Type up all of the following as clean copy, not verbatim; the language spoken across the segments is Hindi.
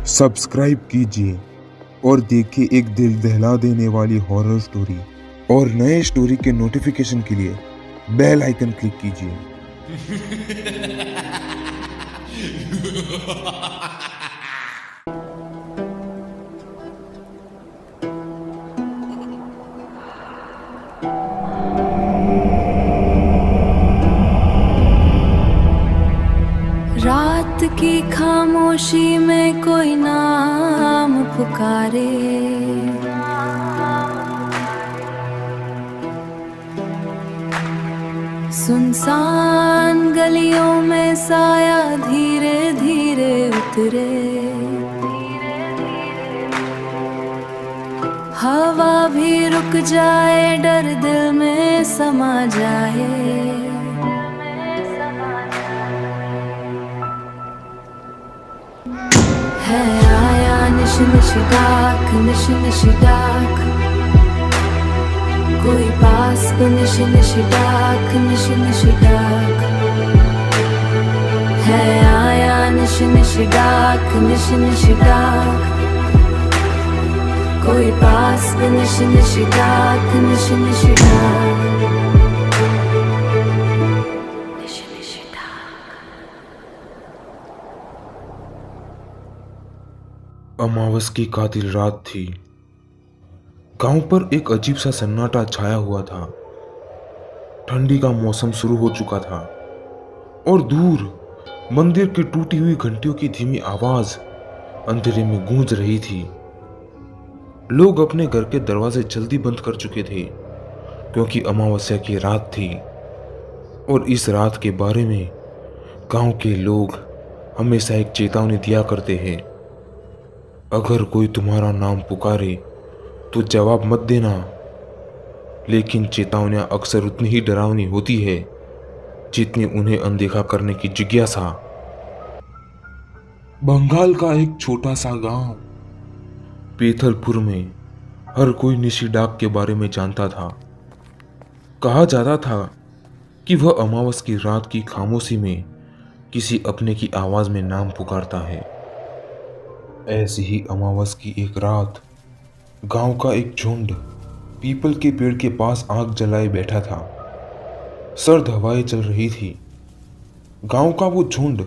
सब्सक्राइब कीजिए और देखिए एक दिल दहला देने वाली हॉरर स्टोरी और नए स्टोरी के नोटिफिकेशन के लिए बेल आइकन क्लिक कीजिए। रात की खामोशी में कोई नाम पुकारे, सुनसान गलियों में साया धीरे धीरे उतरे, हवा भी रुक जाए, डर दिल में समा जाए। है आया निश निश डाक, निश निश डाक, कोई पास को निश निश डाक, निश निश डाक। है आया निश निश डाक, निश निश डाक, कोई पास को निश निश डाक, निश निश डाक। अमावस की कातिल रात थी। गांव पर एक अजीब सा सन्नाटा छाया हुआ था। ठंडी का मौसम शुरू हो चुका था और दूर मंदिर की टूटी हुई घंटियों की धीमी आवाज अंधेरे में गूंज रही थी। लोग अपने घर के दरवाजे जल्दी बंद कर चुके थे क्योंकि अमावस्या की रात थी और इस रात के बारे में गांव के लोग हमेशा एक चेतावनी दिया करते हैं। अगर कोई तुम्हारा नाम पुकारे तो जवाब मत देना, लेकिन चेतावनियां अक्सर उतनी ही डरावनी होती है जितनी उन्हें अनदेखा करने की जिज्ञासा। बंगाल का एक छोटा सा गांव पेथलपुर में हर कोई निशी डाक के बारे में जानता था। कहा जाता था कि वह अमावस की रात की खामोशी में किसी अपने की आवाज में नाम पुकारता है। ऐसी ही अमावस की एक रात गांव का एक झुंड पीपल के पेड़ के पास आग जलाए बैठा था। सर्द हवाएं चल रही थी। गांव का वो झुंड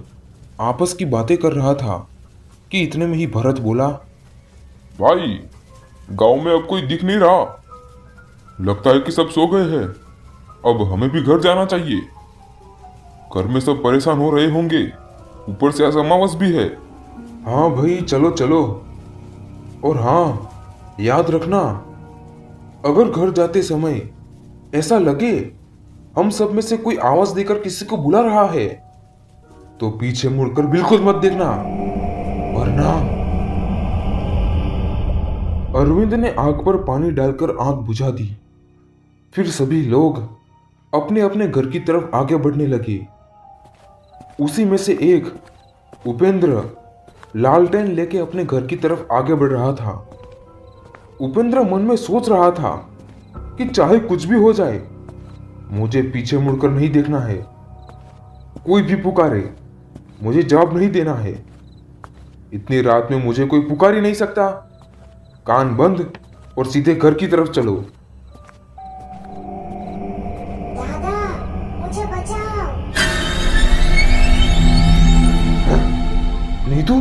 आपस की बातें कर रहा था कि इतने में ही भरत बोला, भाई, गांव में अब कोई दिख नहीं रहा। लगता है कि सब सो गए हैं। अब हमें भी घर जाना चाहिए। घर में सब परेशान हो रहे होंगे, ऊपर से आज अमावस भी है। हाँ भाई, चलो चलो। और हाँ, याद रखना, अगर घर जाते समय ऐसा लगे हम सब में से कोई आवाज देकर किसी को बुला रहा है तो पीछे मुड़कर बिल्कुल मत देखना, वरना। अरविंद ने आग पर पानी डालकर आग बुझा दी। फिर सभी लोग अपने अपने घर की तरफ आगे बढ़ने लगे। उसी में से एक उपेंद्र लालटेन लेके अपने घर की तरफ आगे बढ़ रहा था। उपेंद्र मन में सोच रहा था कि चाहे कुछ भी हो जाए, मुझे पीछे मुड़कर नहीं देखना है। कोई भी पुकारे, मुझे जवाब नहीं देना है। इतनी रात में मुझे कोई पुकार ही नहीं सकता। कान बंद और सीधे घर की तरफ चलो। दादा, मुझे बचाओ। नीतू,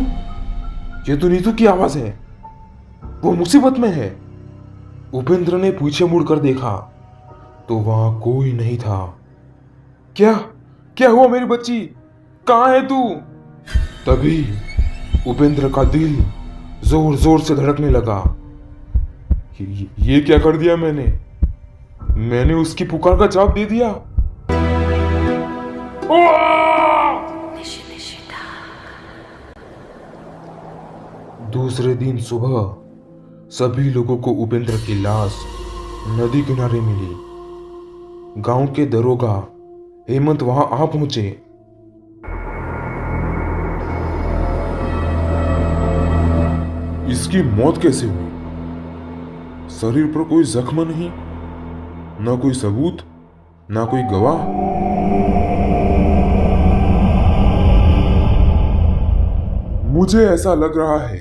ये तो नीतू की आवाज है। वो मुसीबत में है। उपेंद्र ने पीछे मुड़कर देखा तो वहां कोई नहीं था। क्या क्या हुआ मेरी बच्ची? कहां है तू? तभी उपेंद्र का दिल जोर जोर से धड़कने लगा। ये क्या कर दिया मैंने उसकी पुकार का जवाब दे दिया। दूसरे दिन सुबह सभी लोगों को उपेंद्र की लाश नदी किनारे मिली। गांव के दरोगा हेमंत वहां आ पहुंचे। इसकी मौत कैसे हुई? शरीर पर कोई जख्म नहीं, ना कोई सबूत, ना कोई गवाह। मुझे ऐसा लग रहा है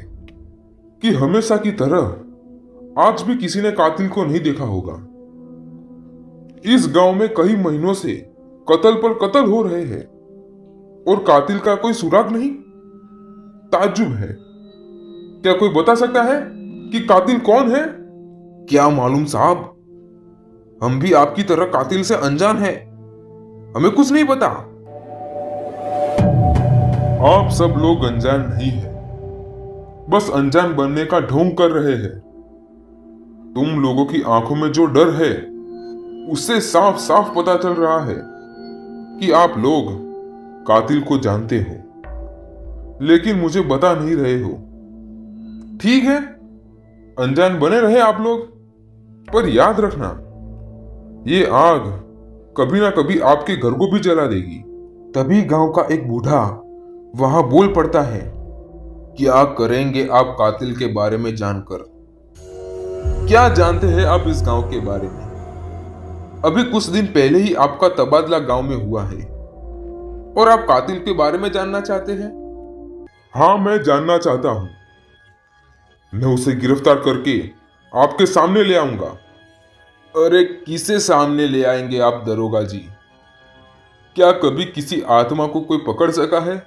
कि हमेशा की तरह आज भी किसी ने कातिल को नहीं देखा होगा। इस गांव में कई महीनों से कत्ल पर कत्ल हो रहे हैं और कातिल का कोई सुराग नहीं। ताज्जुब है। क्या कोई बता सकता है कि कातिल कौन है? क्या मालूम साहब, हम भी आपकी तरह कातिल से अनजान हैं। हमें कुछ नहीं पता। आप सब लोग अनजान नहीं है, बस अनजान बनने का ढोंग कर रहे हैं। तुम लोगों की आंखों में जो डर है उससे साफ साफ पता चल रहा है कि आप लोग कातिल को जानते हो, लेकिन मुझे बता नहीं रहे हो। ठीक है, अनजान बने रहे आप लोग, पर याद रखना ये आग कभी ना कभी आपके घर को भी जला देगी। तभी गांव का एक बूढ़ा वहां बोल पड़ता है, क्या करेंगे आप कातिल के बारे में जानकर? क्या जानते हैं आप इस गांव के बारे में? अभी कुछ दिन पहले ही आपका तबादला गांव में हुआ है और आप कातिल के बारे में जानना चाहते हैं? हाँ, मैं जानना चाहता हूं। मैं उसे गिरफ्तार करके आपके सामने ले आऊंगा। अरे किसे सामने ले आएंगे आप दरोगा जी? क्या कभी किसी आत्मा को कोई पकड़ सका है?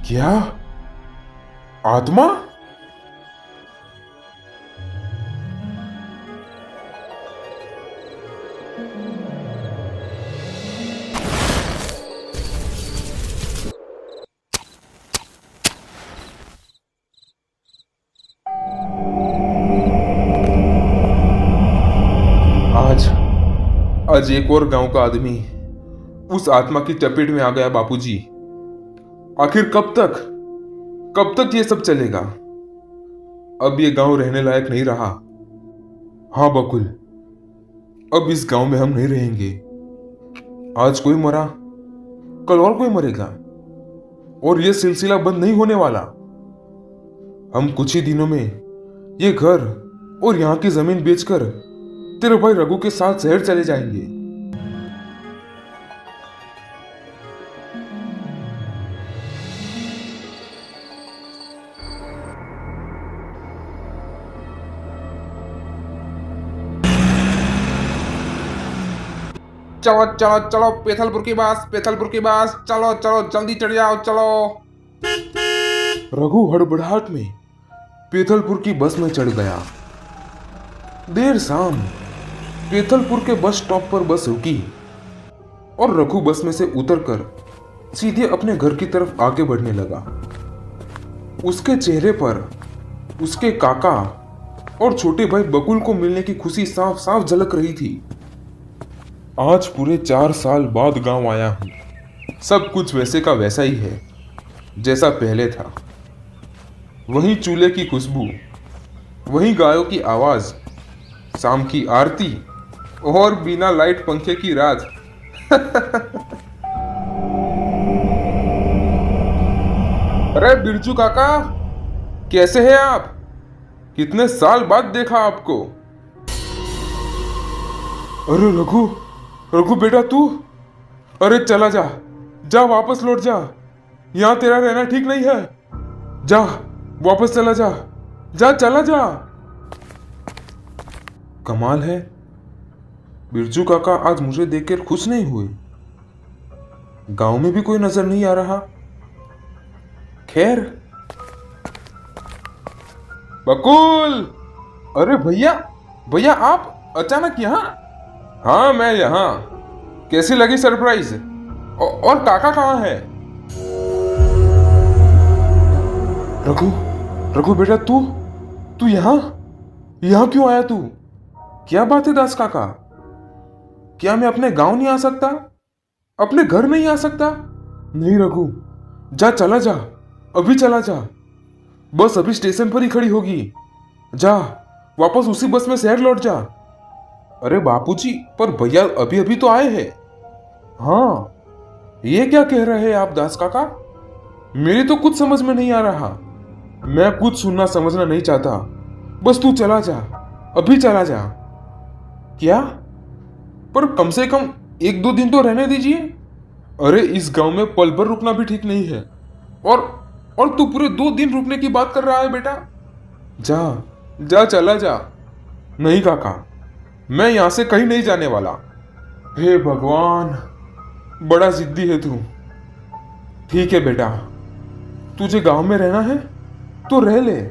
क्या आत्मा? आज एक और गांव का आदमी उस आत्मा की चपेट में आ गया बापूजी। आखिर कब तक ये सब चलेगा? अब ये गांव रहने लायक नहीं रहा। हाँ बकुल, अब इस गांव में हम नहीं रहेंगे। आज कोई मरा, कल और कोई मरेगा और ये सिलसिला बंद नहीं होने वाला। हम कुछ ही दिनों में ये घर और यहां की जमीन बेचकर तेरे भाई रघु के साथ शहर चले जाएंगे। चलो चलो चलो, पेथलपुर की बस, चलो चलो जल्दी चढ़ जाओ, चलो। रघु हड़बड़ाहट में पेथलपुर की बस में चढ़ गया। देर शाम पेथलपुर के बस स्टॉप पर बस रुकी और रघु बस में से उतरकर सीधे अपने घर की तरफ आगे बढ़ने लगा। उसके चेहरे पर उसके काका और छोटे भाई बकुल को मिलने की खुशी साफ साफ झलक रही थी। आज पूरे 4 साल बाद गांव आया हूं। सब कुछ वैसे का वैसा ही है जैसा पहले था। वही चूल्हे की खुशबू, वही गायों की आवाज, शाम की आरती और बिना लाइट पंखे की रात। अरे बिरजू काका, कैसे हैं आप? कितने साल बाद देखा आपको। अरे रघु बेटा तू? अरे चला जा, जा वापस लौट जा। यहां तेरा रहना ठीक नहीं है। जा वापस चला जा, जा चला जा। कमाल है, बिरजू काका आज मुझे देखकर खुश नहीं हुए। गांव में भी कोई नजर नहीं आ रहा। खैर, बकुल! अरे भैया आप अचानक यहाँ? हाँ मैं यहाँ। कैसी लगी सरप्राइज? और काका कहाँ है? रघु बेटा तू यहाँ क्यों आया तू? क्या बात है दास काका? क्या मैं अपने गांव नहीं आ सकता? अपने घर नहीं आ सकता? नहीं रघु, जा चला जा, अभी चला जा। बस अभी स्टेशन पर ही खड़ी होगी। जा वापस उसी बस में शहर लौट जा। अरे बापूजी, पर भैया अभी अभी तो आए हैं। हाँ, ये क्या कह रहे हैं आप दास काका? मेरी तो कुछ समझ में नहीं आ रहा। मैं कुछ सुनना समझना नहीं चाहता। बस तू चला जा, अभी चला जा। क्या? पर कम से कम 1-2 दिन तो रहने दीजिए। अरे इस गांव में पल भर रुकना भी ठीक नहीं है। और और तू पूरे 2 दिन रुकने की बात कर रहा है बेटा? जा जा चला जा। नहीं काका, मैं यहां से कहीं नहीं जाने वाला। हे भगवान, बड़ा जिद्दी है तू। ठीक है बेटा, तुझे गांव में रहना है तो रह ले,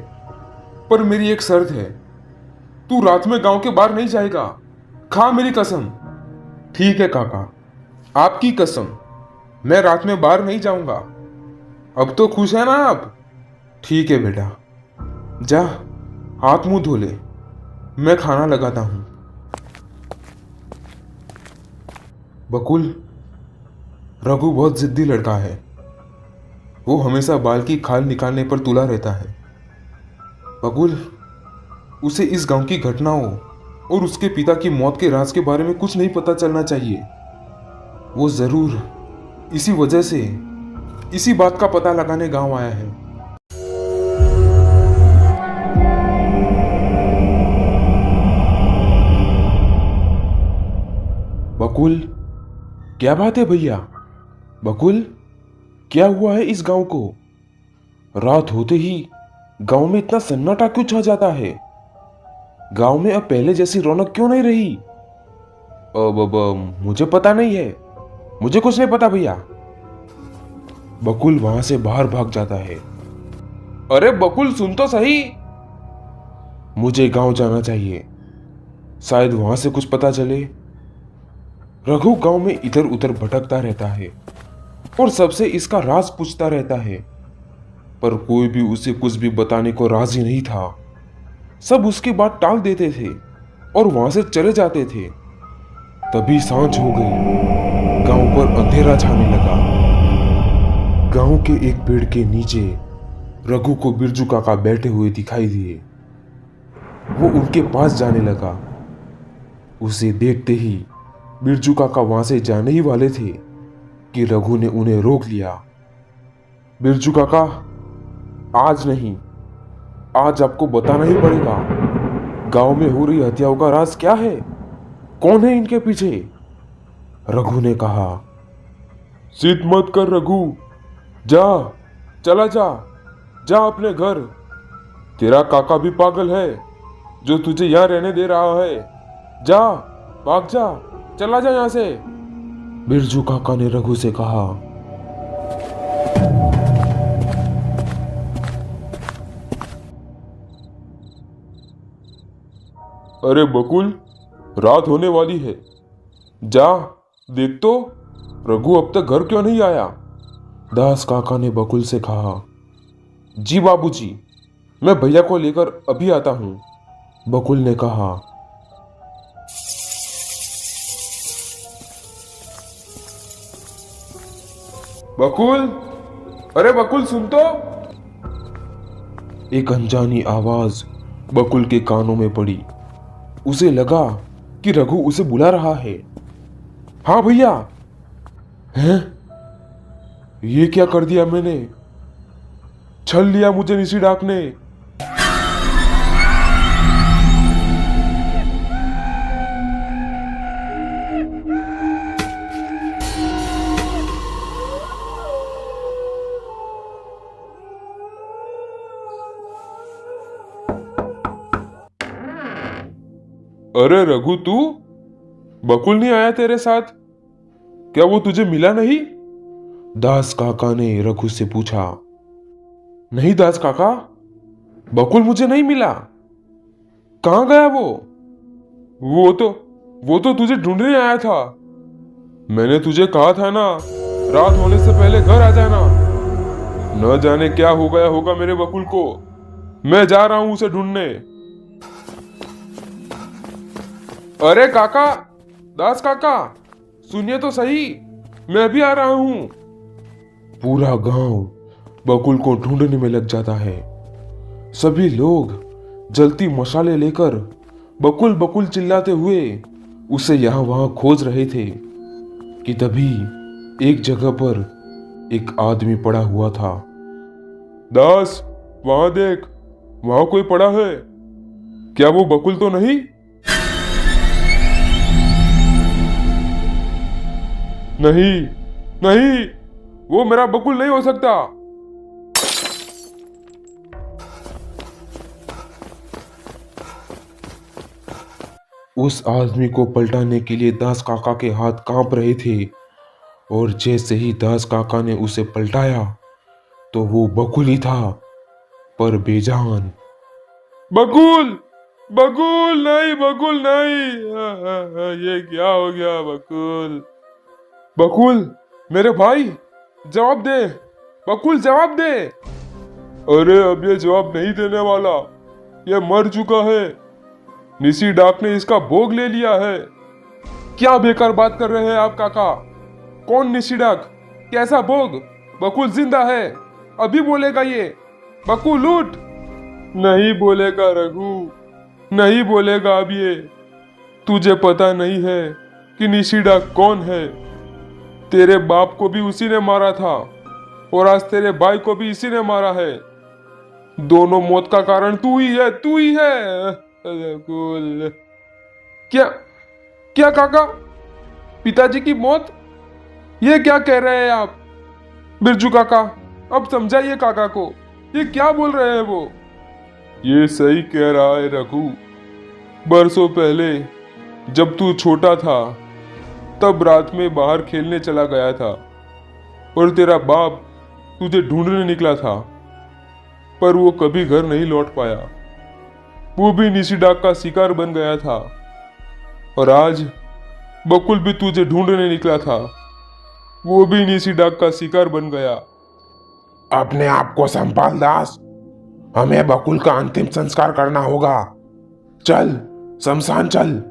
पर मेरी एक शर्त है, तू रात में गांव के बाहर नहीं जाएगा। खा मेरी कसम। ठीक है काका। आपकी कसम, मैं रात में बाहर नहीं जाऊंगा। अब तो खुश है ना आप? ठीक है बेटा, जा हाथ मुंह धो ले, मैं खाना लगाता हूं। बकुल, रघु बहुत जिद्दी लड़का है। वो हमेशा बाल की खाल निकालने पर तुला रहता है। बकुल, उसे इस गांव की घटनाओं और उसके पिता की मौत के राज के बारे में कुछ नहीं पता चलना चाहिए। वो जरूर इसी वजह से इसी बात का पता लगाने गांव आया है। बकुल, क्या बात है भैया? बकुल, क्या हुआ है इस गांव को? रात होते ही गांव में इतना सन्नाटा क्यों छा जाता है? गांव में अब पहले जैसी रौनक क्यों नहीं रही? अब मुझे पता नहीं है, मुझे कुछ नहीं पता भैया। बकुल वहां से बाहर भाग जाता है। अरे बकुल, सुन तो सही। मुझे गांव जाना चाहिए, शायद वहां से कुछ पता चले। रघु गांव में इधर उधर भटकता रहता है और सबसे इसका राज पूछता रहता है, पर कोई भी उसे कुछ भी बताने को राजी नहीं था। सब उसकी बात टाल देते थे और वहां से चले जाते थे। तभी सांझ हो गई, गांव पर अंधेरा छाने लगा। गांव के एक पेड़ के नीचे रघु को बिरजू काका बैठे हुए दिखाई दिए। वो उनके पास जाने लगा। उसे देखते ही बिरजू काका वहां से जाने ही वाले थे कि रघु ने उन्हें रोक लिया। बिरजू काका, आज नहीं, आज आपको बताना ही पड़ेगा। गांव में हो रही हत्याओं का राज क्या है? कौन है इनके पीछे? रघु ने कहा। जिद मत कर रघु, जा, चला जा, जा अपने घर। तेरा काका भी पागल है जो तुझे यहां रहने दे रहा है। जा, भाग जा, चला जा यहां से। बिरजू काका ने रघु से कहा। अरे बकुल, रात होने वाली है, जा देख तो रघु अब तक घर क्यों नहीं आया। दास काका ने बकुल से कहा। जी बाबूजी, मैं भैया को लेकर अभी आता हूं। बकुल ने कहा। बकुल, अरे बकुल सुन तो। एक अनजानी आवाज बकुल के कानों में पड़ी। उसे लगा कि रघु उसे बुला रहा है। हाँ भैया। हैं? ये क्या कर दिया मैंने? छल लिया मुझे निशी डाक ने। अरे रघु, तू? बकुल नहीं आया तेरे साथ? क्या वो तुझे मिला नहीं? दास काका ने रघु से पूछा। नहीं दास काका, बकुल मुझे नहीं मिला। कहां गया वो? वो तो तुझे ढूंढने आया था। मैंने तुझे कहा था ना, रात होने से पहले घर आ जाना। न जाने क्या हो गया होगा मेरे बकुल को। मैं जा रहा हूं उसे ढूंढने। अरे काका, दास काका, सुनिए तो सही, मैं भी आ रहा हूं। पूरा गांव बकुल को ढूंढने में लग जाता है। सभी लोग जलती मशाले लेकर बकुल बकुल चिल्लाते हुए उसे यहां वहां खोज रहे थे कि तभी एक जगह पर एक आदमी पड़ा हुआ था। दास, वहां देख, वहां कोई पड़ा है। क्या वो बकुल तो नहीं? नहीं, नहीं, वो मेरा बकुल नहीं हो सकता। उस आदमी को पलटाने के लिए दास काका के हाथ कांप रहे थे और जैसे ही दास काका ने उसे पलटाया तो वो बकुल ही था, पर बेजान। बकुल, बकुल नहीं, बकुल नहीं। ये क्या हो गया बकुल? बकुल, मेरे भाई जवाब दे, बकुल जवाब दे। अरे अब ये जवाब नहीं देने वाला, ये मर चुका है। निसी डाक ने इसका भोग ले लिया है। क्या बेकार बात कर रहे हैं आप काका? कौन निसी डाक? कैसा भोग? बकुल जिंदा है, अभी बोलेगा ये। बकुल उठ। नहीं बोलेगा रघु, नहीं बोलेगा अब ये। तुझे पता नहीं है कि निसी डाक कौन है। तेरे बाप को भी उसी ने मारा था और आज तेरे भाई को भी इसी ने मारा है। दोनों मौत का कारण तू ही है, तू ही है। बकुल। क्या क्या काका? पिताजी की मौत? ये क्या कह रहे हैं आप? बिरजू काका, अब समझाइए काका को, ये क्या बोल रहे हैं वो? ये सही कह रहा है रघु। बरसों पहले जब तू छोटा था तब रात में बाहर खेलने चला गया था और तेरा बाप तुझे ढूंढने निकला था, पर वो कभी घर नहीं लौट पाया। वो भी निसी डाक का शिकार बन गया था और आज बकुल भी तुझे ढूंढने निकला था, वो भी निसी डाक का शिकार बन गया। अपने आप को संभाल दास, हमें बकुल का अंतिम संस्कार करना होगा। चल शमशान चल।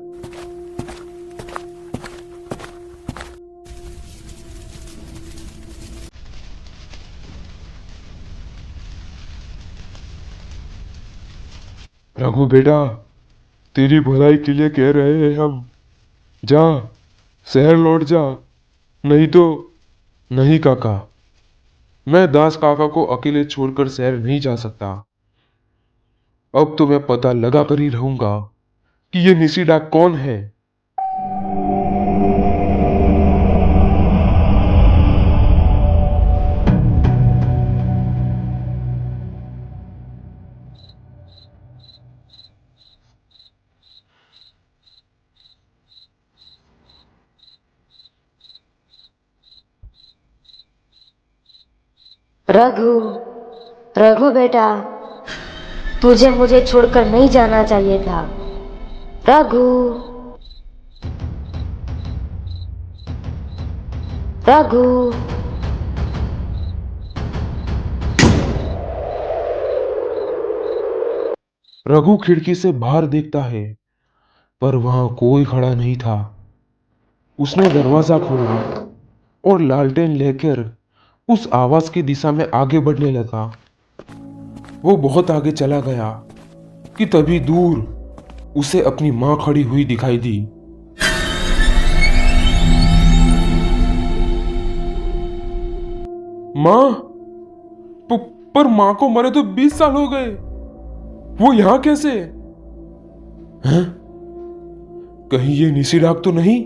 रघु बेटा, तेरी भलाई के लिए कह रहे हैं हम। जा, शहर लौट जा, नहीं तो। नहीं काका, मैं दास काका को अकेले छोड़कर शहर नहीं जा सकता। अब तो मैं पता लगा कर ही रहूंगा कि ये निसी डाक कौन है। रघु, रघु बेटा, तुझे मुझे छोड़कर नहीं जाना चाहिए था। रघु, रघु। रघु खिड़की से बाहर देखता है, पर वहां कोई खड़ा नहीं था। उसने दरवाजा खोला और लालटेन लेकर उस आवाज की दिशा में आगे बढ़ने लगा। वो बहुत आगे चला गया कि तभी दूर उसे अपनी मां खड़ी हुई दिखाई दी। मां? पर मां को मरे तो 20 साल हो गए, वो यहां कैसे? हैं? कहीं ये निसी डाक तो नहीं?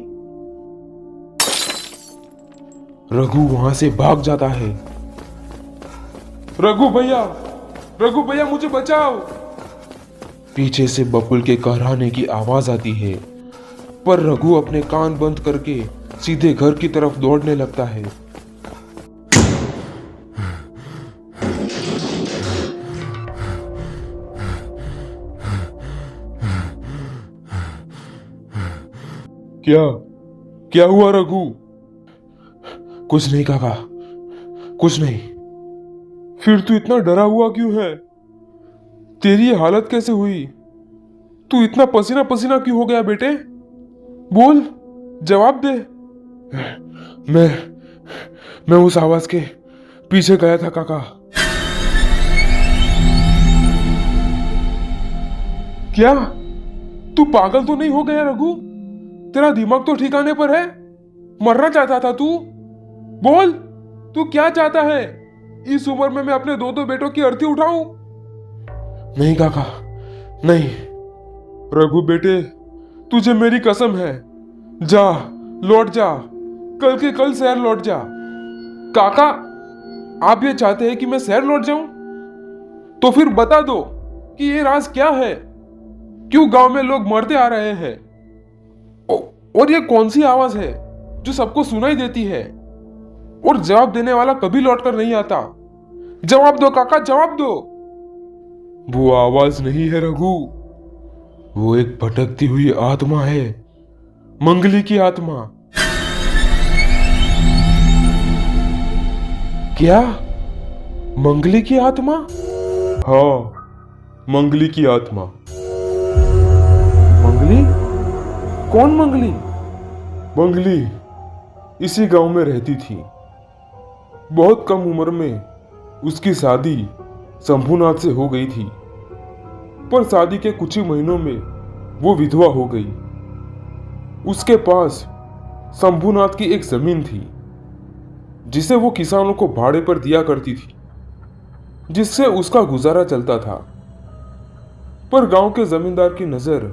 रघु वहां से भाग जाता है। रघु भैया, रघु भैया मुझे बचाओ। पीछे से बकुल के कहराने की आवाज आती है, पर रघु अपने कान बंद करके सीधे घर की तरफ दौड़ने लगता है। क्या क्या हुआ रघु? कुछ नहीं काका, कुछ नहीं। फिर तू इतना डरा हुआ क्यों है? तेरी ये हालत कैसे हुई? तू इतना पसीना पसीना क्यों हो गया बेटे? बोल, जवाब दे। मैं उस आवाज के पीछे गया था काका। क्या तू पागल तो नहीं हो गया रघु? तेरा दिमाग तो ठिकाने पर है? मरना चाहता था तू? बोल, तू क्या चाहता है? इस उम्र में मैं अपने 2 बेटों की अर्थी उठाऊं? नहीं काका, नहीं। रघु बेटे, तुझे मेरी कसम है, जा, लौट जा, कल के कल शहर लौट जा। काका, आप ये चाहते हैं कि मैं शहर लौट जाऊं? तो फिर बता दो कि ये राज क्या है, क्यों गांव में लोग मरते आ रहे हैं, और ये कौन सी आवाज है जो सबको सुनाई देती है, और जवाब देने वाला कभी लौटकर नहीं आता। जवाब दो काका, जवाब दो। वो आवाज नहीं है रघु, वो एक भटकती हुई आत्मा है, मंगली की आत्मा। क्या? मंगली की आत्मा? हाँ, मंगली की आत्मा। मंगली? कौन मंगली? मंगली इसी गांव में रहती थी। बहुत कम उम्र में उसकी शादी शंभुनाथ से हो गई थी, पर शादी के कुछ ही महीनों में वो विधवा हो गई। उसके पास शंभुनाथ की एक जमीन थी जिसे वो किसानों को भाड़े पर दिया करती थी, जिससे उसका गुजारा चलता था। पर गांव के जमींदार की नजर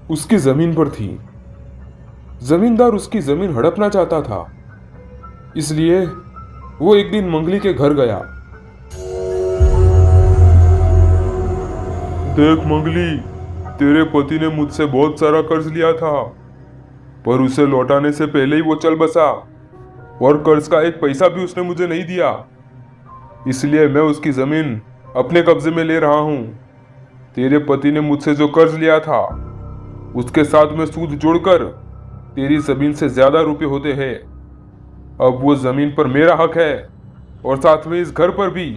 उसकी जमीन पर थी। जमींदार उसकी जमीन हड़पना चाहता था, इसलिए वो एक दिन मंगली के घर गया। देख मंगली, तेरे पति ने मुझसे बहुत सारा कर्ज लिया था, पर उसे लौटाने से पहले ही वो चल बसा, और कर्ज का एक पैसा भी उसने मुझे नहीं दिया। इसलिए मैं उसकी जमीन अपने कब्जे में ले रहा हूं। तेरे पति ने मुझसे जो कर्ज लिया था उसके साथ में सूद जोड़कर तेरी जमीन से ज्यादा रुपए होते हैं। अब वो जमीन पर मेरा हक है, और साथ में इस घर पर भी।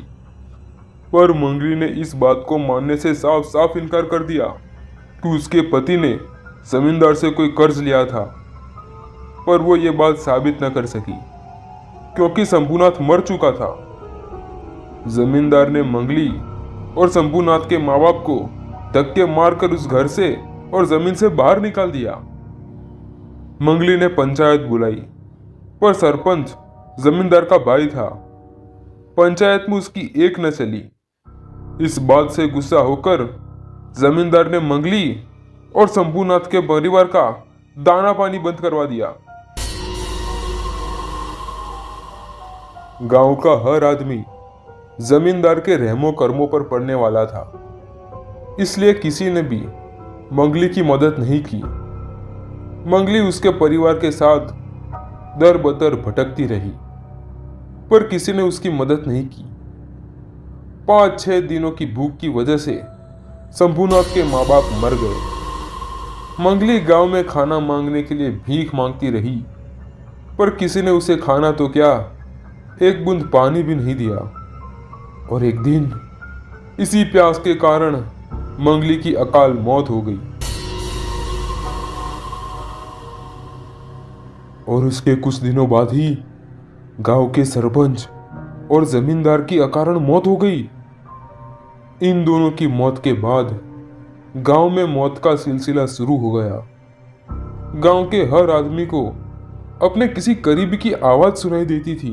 पर मंगली ने इस बात को मानने से साफ साफ इनकार कर दिया कि उसके पति ने जमींदार से कोई कर्ज लिया था। पर वो ये बात साबित न कर सकी, क्योंकि शंभुनाथ मर चुका था। जमींदार ने मंगली और शंभुनाथ के माँ बाप को धक्के मारकर उस घर से और जमीन से बाहर निकाल दिया। मंगली ने पंचायत बुलाई, पर सरपंच जमींदार का भाई था। पंचायत में उसकी एक न चली। इस बात से गुस्सा होकर जमींदार ने मंगली और शंभुनाथ के परिवार का दाना पानी बंद करवा दिया। गांव का हर आदमी जमींदार के रहमो कर्मों पर पड़ने वाला था, इसलिए किसी ने भी मंगली की मदद नहीं की। मंगली उसके परिवार के साथ दर बदर भटकती रही, पर किसी ने उसकी मदद नहीं की। 5-6 दिनों की भूख की वजह से शंभुनाथ के माँ बाप मर गए। मंगली गांव में खाना मांगने के लिए भीख मांगती रही, पर किसी ने उसे खाना तो क्या, एक बूंद पानी भी नहीं दिया। और एक दिन इसी प्यास के कारण मंगली की अकाल मौत हो गई। और उसके कुछ दिनों बाद ही गांव के सरपंच और जमींदार की अकारण मौत हो गई। इन दोनों की मौत के बाद गांव में मौत का सिलसिला शुरू हो गया। गांव के हर आदमी को अपने किसी करीबी की आवाज सुनाई देती थी,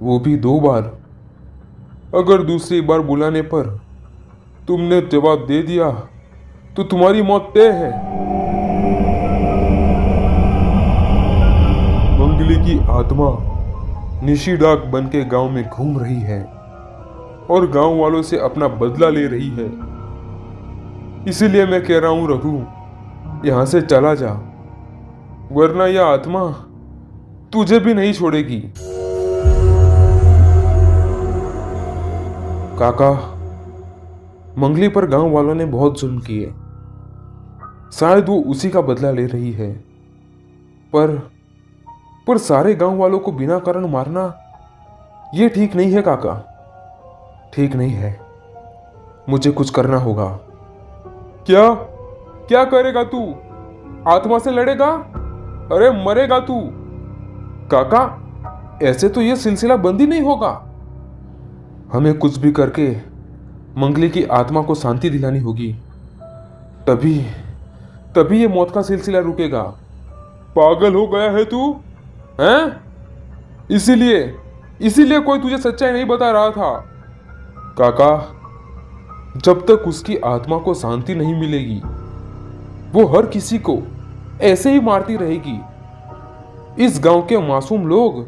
वो भी 2 बार। अगर दूसरी बार बुलाने पर तुमने जवाब दे दिया तो तुम्हारी मौत तय है। मंगली की आत्मा निशिडाक बन के गांव में घूम रही है और गांव वालों से अपना बदला ले रही है। इसीलिए मैं कह रहा हूं रघु, यहां से चला जा, वरना यह आत्मा तुझे भी नहीं छोड़ेगी। काका, मंगली पर गांव वालों ने बहुत जुल्म किए। शायद वो उसी का बदला ले रही है, पर सारे गांव वालों को बिना कारण मारना ये ठीक नहीं है काका, ठीक नहीं है। मुझे कुछ करना होगा। क्या क्या करेगा तू? आत्मा से लड़ेगा? अरे मरेगा तू। काका, ऐसे तो यह सिलसिला बंद ही नहीं होगा। हमें कुछ भी करके मंगली की आत्मा को शांति दिलानी होगी, तभी ये मौत का सिलसिला रुकेगा। पागल हो गया है तू हैं? इसीलिए कोई तुझे सच्चाई नहीं बता रहा था। काका, जब तक उसकी आत्मा को शांति नहीं मिलेगी वो हर किसी को ऐसे ही मारती रहेगी। इस गांव के मासूम लोग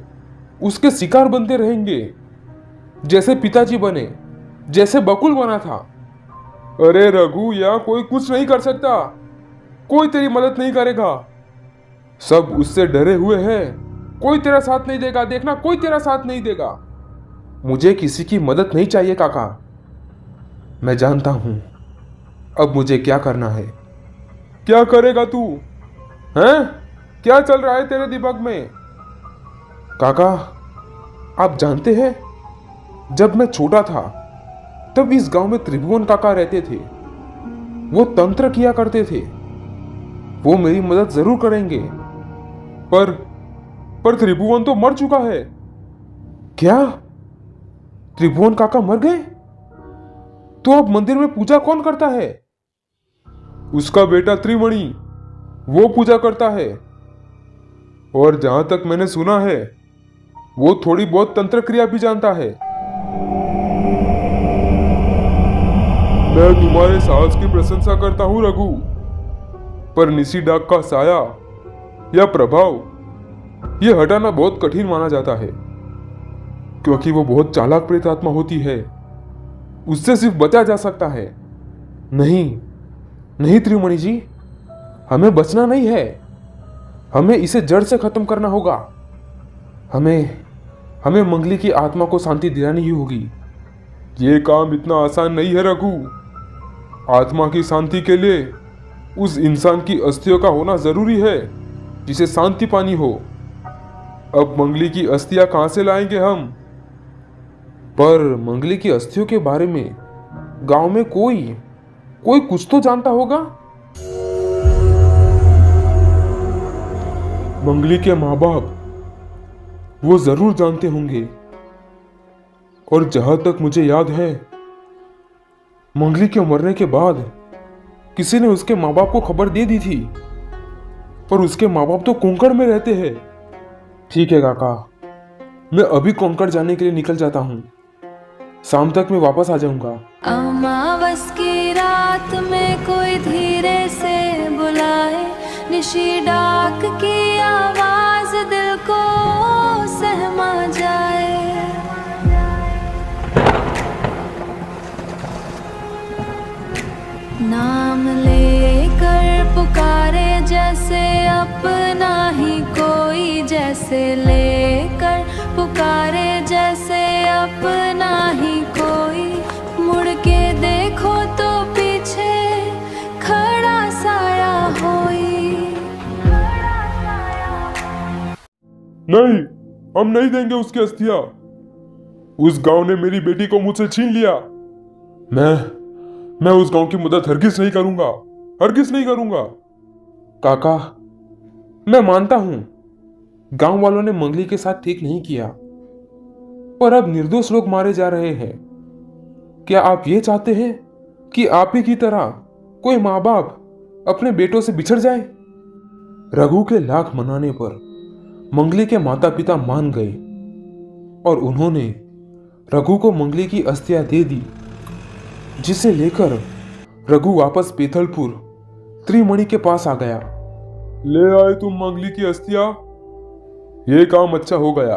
उसके शिकार बनते रहेंगे, जैसे पिताजी बने, जैसे बकुल बना था। अरे रघु, यहाँ कोई कुछ नहीं कर सकता, कोई तेरी मदद नहीं करेगा। सब उससे डरे हुए हैं, कोई तेरा साथ नहीं देगा, देखना कोई तेरा साथ नहीं देगा। मुझे किसी की मदद नहीं चाहिए काका, मैं जानता हूं अब मुझे क्या करना है। क्या करेगा तू? हैं? क्या चल रहा है तेरे दिमाग में? काका, आप जानते हैं, जब मैं छोटा था तब इस गांव में त्रिभुवन काका रहते थे। वो तंत्र किया करते थे, वो मेरी मदद जरूर करेंगे। पर त्रिभुवन तो मर चुका है। क्या त्रिभुवन काका मर गए? तो अब मंदिर में पूजा कौन करता है? उसका बेटा त्रिमणि, वो पूजा करता है। और जहां तक मैंने सुना है, वो थोड़ी बहुत तंत्र क्रिया भी जानता है। मैं तुम्हारे साहस की प्रशंसा करता हूं रघु, पर निशिडाक का साया या प्रभाव यह हटाना बहुत कठिन माना जाता है, क्योंकि वो बहुत चालाक प्रेतात्मा होती है। उससे सिर्फ बचा जा सकता है। नहीं नहीं त्रिमणि जी, हमें बचना नहीं है, हमें इसे जड़ से खत्म करना होगा। हमें मंगली की आत्मा को शांति दिलानी ही होगी। ये काम इतना आसान नहीं है रघु। आत्मा की शांति के लिए उस इंसान की अस्थियों का होना जरूरी है जिसे शांति पानी हो। अब मंगली की अस्थियां कहां से लाएंगे हम? पर मंगली की अस्थियों के बारे में गांव में कोई कुछ तो जानता होगा। मंगली के माँ बाप वो जरूर जानते होंगे। और जहां तक मुझे याद है, मंगली के मरने के बाद किसी ने उसके माँ बाप को खबर दे दी थी, पर उसके माँ बाप तो कोंकण में रहते हैं। ठीक है काका, मैं अभी कोंकण जाने के लिए निकल जाता हूँ, शाम तक मैं वापस आ जाऊंगा। अमावस की रात में कोई धीरे से बुलाए, निशिडाक की आवाज दिल को सहमा जाए। नाम लेकर पुकारे जैसे अपना ही कोई, जैसे लेकर पुकारे जैसे अपना ही कोई। मुड़ के देखो तो पीछे खड़ा साया होई। नहीं, हम नहीं देंगे उसकी अस्थियां। उस गांव ने मेरी बेटी को मुझसे छीन लिया। मैं उस गांव की मदद हरगिज नहीं करूंगा, हरगिज नहीं करूंगा। काका, मैं मानता हूं गांव वालों ने मंगली के साथ ठीक नहीं किया, पर अब निर्दोष लोग मारे जा रहे हैं। क्या आप ये चाहते हैं कि आप ही की तरह कोई माँ बाप अपने बेटों से बिछड़ जाए? रघु के लाख मनाने पर मंगली के माता पिता मान गए और उन्होंने रघु को मंगली की अस्थियां दे दी, जिसे लेकर रघु वापस पेथलपुर त्रिमणि के पास आ गया। ले आए तुम मंगली की अस्थियां? ये काम अच्छा हो गया।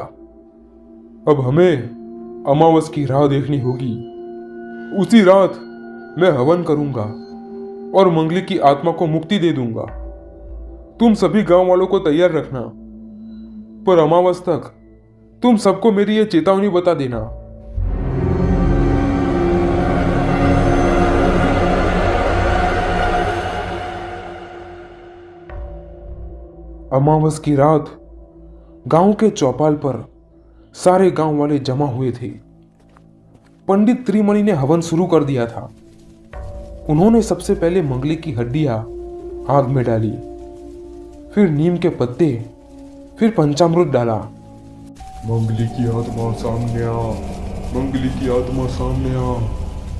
अब हमें अमावस की राह देखनी होगी। उसी रात मैं हवन करूंगा और मंगली की आत्मा को मुक्ति दे दूंगा। तुम सभी गांव वालों को तैयार रखना, पर अमावस तक तुम सबको मेरी ये चेतावनी बता देना। अमावस की रात गांव के चौपाल पर सारे गांव वाले जमा हुए थे। पंडित त्रिमणि ने हवन शुरू कर दिया था। उन्होंने सबसे पहले मंगली की हड्डियां आग में डाली, फिर नीम के पत्ते, फिर पंचामृत डाला। मंगली की आत्मा सामने आ, मंगली की आत्मा सामने आ,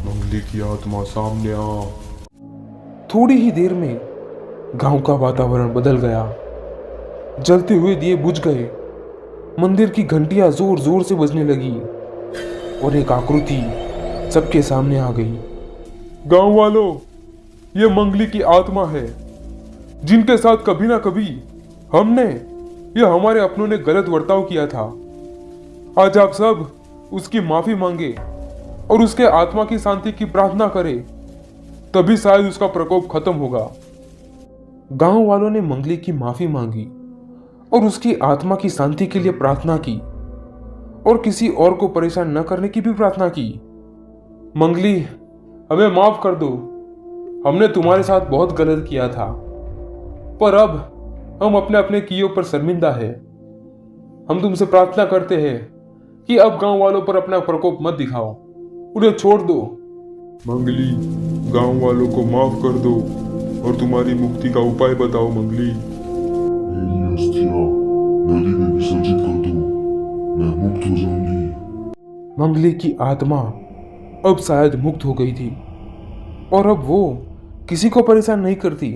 मंगली की आत्मा सामने आ। थोड़ी ही देर में गांव का वातावरण बदल गया। जलते हुए दिए बुझ गए, मंदिर की घंटियां जोर जोर से बजने लगी और एक आकृति सबके सामने आ गई। गांव वालों, ये मंगली की आत्मा है, जिनके साथ कभी ना कभी हमने या हमारे अपनों ने गलत बर्ताव किया था। आज आप सब उसकी माफी मांगे और उसके आत्मा की शांति की प्रार्थना करें, तभी शायद उसका प्रकोप खत्म होगा। गांव वालों ने मंगली की माफी मांगी और उसकी आत्मा की शांति के लिए प्रार्थना की और किसी और को परेशान न करने की भी प्रार्थना की। मंगली, हमें माफ कर दो, हमने तुम्हारे साथ बहुत गलत किया था, पर अब हम अपने अपने किए पर शर्मिंदा है। हम तुमसे प्रार्थना करते हैं कि अब गांव वालों पर अपना प्रकोप मत दिखाओ, उन्हें छोड़ दो। मंगली, गांव वालों को माफ कर दो और तुम्हारी मुक्ति का उपाय बताओ मंगली। मेरी अस्थियां नदी में विसर्जित कर दो, मैं मुक्त हो जाऊंगी। मंगली की आत्मा अब शायद मुक्त हो गई थी और अब वो किसी को परेशान नहीं करती,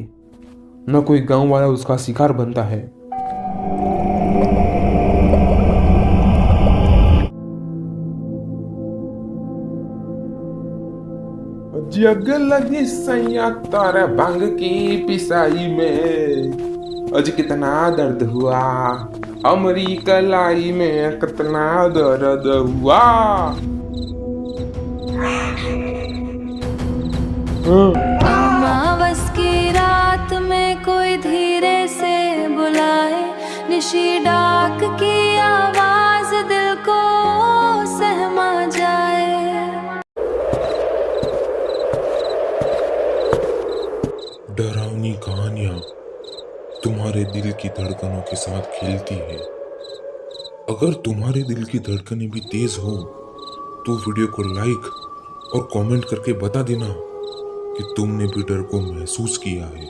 न कोई गांव वाला उसका शिकार बनता है। जग लगी सैया तारा भांग की पिसाई में, अज कितना दर्द हुआ, हमारी कलाई में कितना दर्द हुआ। अमावस की रात में कोई धीरे से बुलाए, निशी डाक की आवाज दिल को सहमा जाए। डरावनी कहानियां तुम्हारे दिल की धड़कनों के साथ खेलती है। अगर तुम्हारे दिल की धड़कनें भी तेज हो तो वीडियो को लाइक और कमेंट करके बता देना कि तुमने भी डर को महसूस किया है।